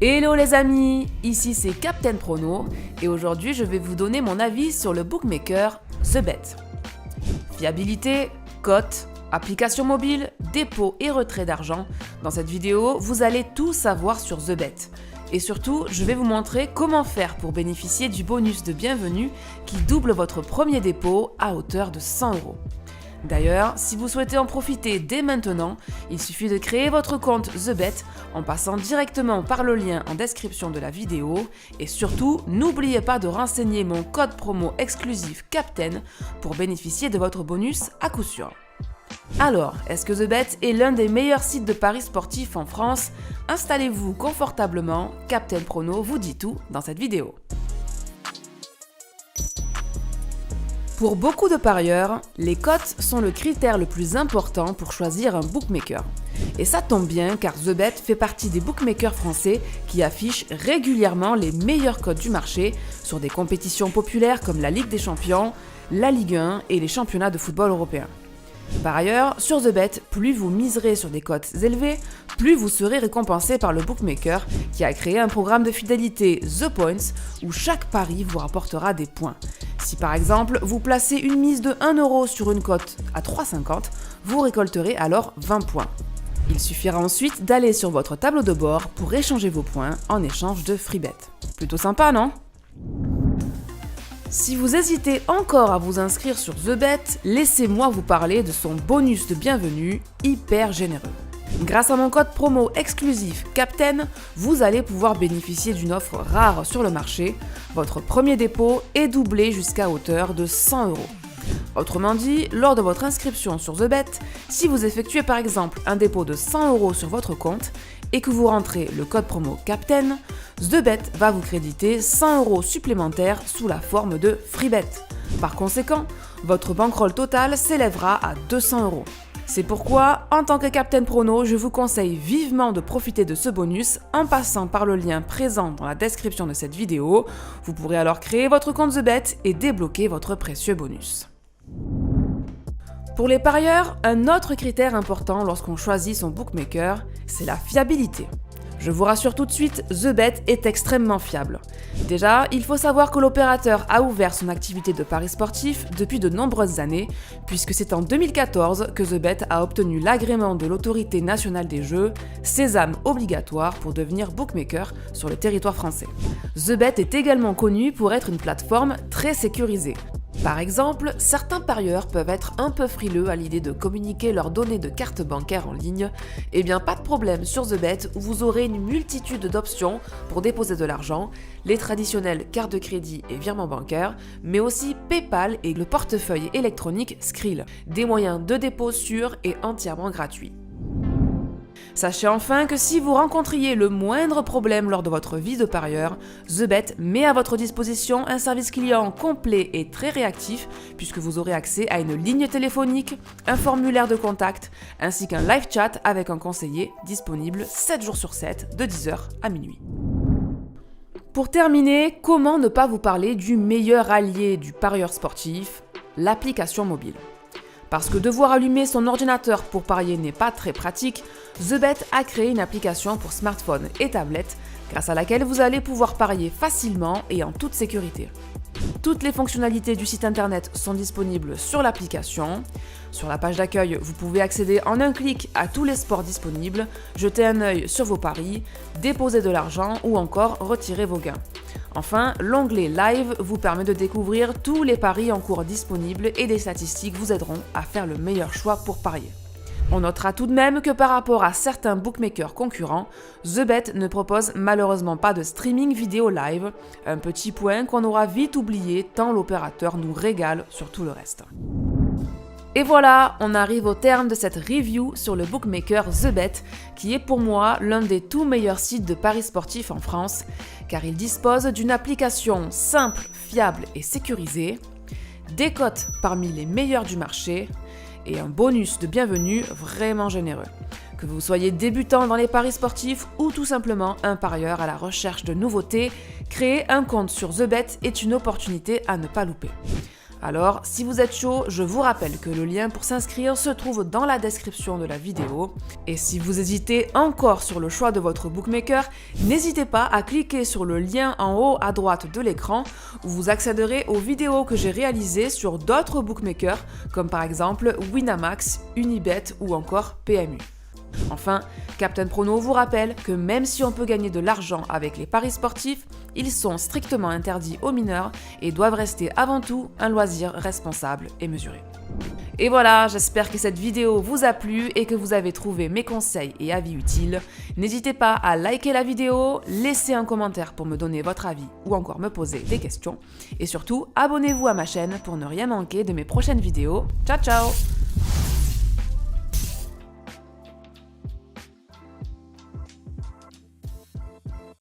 Hello les amis, ici c'est Captain Prono et aujourd'hui je vais vous donner mon avis sur le bookmaker TheBet. Fiabilité, cote, application mobile, dépôt et retrait d'argent. Dans cette vidéo, vous allez tout savoir sur TheBet. Et surtout, je vais vous montrer comment faire pour bénéficier du bonus de bienvenue qui double votre premier dépôt à hauteur de 100 €. D'ailleurs, si vous souhaitez en profiter dès maintenant, il suffit de créer votre compte TheBet en passant directement par le lien en description de la vidéo et surtout, n'oubliez pas de renseigner mon code promo exclusif CAPTAIN pour bénéficier de votre bonus à coup sûr. Alors, est-ce que TheBet est l'un des meilleurs sites de paris sportifs en France? Installez-vous confortablement, Captain Prono vous dit tout dans cette vidéo. Pour beaucoup de parieurs, les cotes sont le critère le plus important pour choisir un bookmaker. Et ça tombe bien car TheBet fait partie des bookmakers français qui affichent régulièrement les meilleures cotes du marché sur des compétitions populaires comme la Ligue des Champions, la Ligue 1 et les championnats de football européen. Par ailleurs, sur TheBet, plus vous miserez sur des cotes élevées, plus vous serez récompensé par le bookmaker qui a créé un programme de fidélité The Points où chaque pari vous rapportera des points. Si par exemple, vous placez une mise de 1 € sur une cote à 3,50, vous récolterez alors 20 points. Il suffira ensuite d'aller sur votre tableau de bord pour échanger vos points en échange de free bet. Plutôt sympa, non ? Si vous hésitez encore à vous inscrire sur TheBet, laissez-moi vous parler de son bonus de bienvenue hyper généreux. Grâce à mon code promo exclusif CAPTAIN, vous allez pouvoir bénéficier d'une offre rare sur le marché. Votre premier dépôt est doublé jusqu'à hauteur de 100 €. Autrement dit, lors de votre inscription sur TheBet, si vous effectuez par exemple un dépôt de 100 € sur votre compte et que vous rentrez le code promo CAPTAIN, TheBet va vous créditer 100 € supplémentaires sous la forme de free bet. Par conséquent, votre bankroll total s'élèvera à 200 €. C'est pourquoi, en tant que Captain Prono, je vous conseille vivement de profiter de ce bonus en passant par le lien présent dans la description de cette vidéo. Vous pourrez alors créer votre compte TheBet et débloquer votre précieux bonus. Pour les parieurs, un autre critère important lorsqu'on choisit son bookmaker, c'est la fiabilité. Je vous rassure tout de suite, TheBet est extrêmement fiable. Déjà, il faut savoir que l'opérateur a ouvert son activité de paris sportifs depuis de nombreuses années, puisque c'est en 2014 que TheBet a obtenu l'agrément de l'Autorité nationale des jeux, sésame obligatoire pour devenir bookmaker sur le territoire français. TheBet est également connu pour être une plateforme très sécurisée. Par exemple, certains parieurs peuvent être un peu frileux à l'idée de communiquer leurs données de carte bancaire en ligne. Eh bien, pas de problème sur TheBet où vous aurez une multitude d'options pour déposer de l'argent, les traditionnelles cartes de crédit et virements bancaires, mais aussi PayPal et le portefeuille électronique Skrill, des moyens de dépôt sûrs et entièrement gratuits. Sachez enfin que si vous rencontriez le moindre problème lors de votre vie de parieur, TheBet met à votre disposition un service client complet et très réactif puisque vous aurez accès à une ligne téléphonique, un formulaire de contact ainsi qu'un live chat avec un conseiller disponible 7 jours sur 7 de 10h à minuit. Pour terminer, comment ne pas vous parler du meilleur allié du parieur sportif, l'application mobile. Parce que devoir allumer son ordinateur pour parier n'est pas très pratique, TheBet a créé une application pour smartphone et tablette grâce à laquelle vous allez pouvoir parier facilement et en toute sécurité. Toutes les fonctionnalités du site internet sont disponibles sur l'application. Sur la page d'accueil, vous pouvez accéder en un clic à tous les sports disponibles, jeter un œil sur vos paris, déposer de l'argent ou encore retirer vos gains. Enfin, l'onglet Live vous permet de découvrir tous les paris en cours disponibles et des statistiques vous aideront à faire le meilleur choix pour parier. On notera tout de même que par rapport à certains bookmakers concurrents, TheBet ne propose malheureusement pas de streaming vidéo live, un petit point qu'on aura vite oublié tant l'opérateur nous régale sur tout le reste. Et voilà, on arrive au terme de cette review sur le bookmaker TheBet, qui est pour moi l'un des tout meilleurs sites de paris sportifs en France, car il dispose d'une application simple, fiable et sécurisée, des cotes parmi les meilleures du marché, et un bonus de bienvenue vraiment généreux. Que vous soyez débutant dans les paris sportifs ou tout simplement un parieur à la recherche de nouveautés, créer un compte sur TheBet est une opportunité à ne pas louper. Alors, si vous êtes chaud, je vous rappelle que le lien pour s'inscrire se trouve dans la description de la vidéo. Et si vous hésitez encore sur le choix de votre bookmaker, n'hésitez pas à cliquer sur le lien en haut à droite de l'écran où vous accéderez aux vidéos que j'ai réalisées sur d'autres bookmakers, comme par exemple Winamax, Unibet ou encore PMU. Enfin, Captain Prono vous rappelle que même si on peut gagner de l'argent avec les paris sportifs, ils sont strictement interdits aux mineurs et doivent rester avant tout un loisir responsable et mesuré. Et voilà, j'espère que cette vidéo vous a plu et que vous avez trouvé mes conseils et avis utiles. N'hésitez pas à liker la vidéo, laisser un commentaire pour me donner votre avis ou encore me poser des questions. Et surtout, abonnez-vous à ma chaîne pour ne rien manquer de mes prochaines vidéos. Ciao ciao!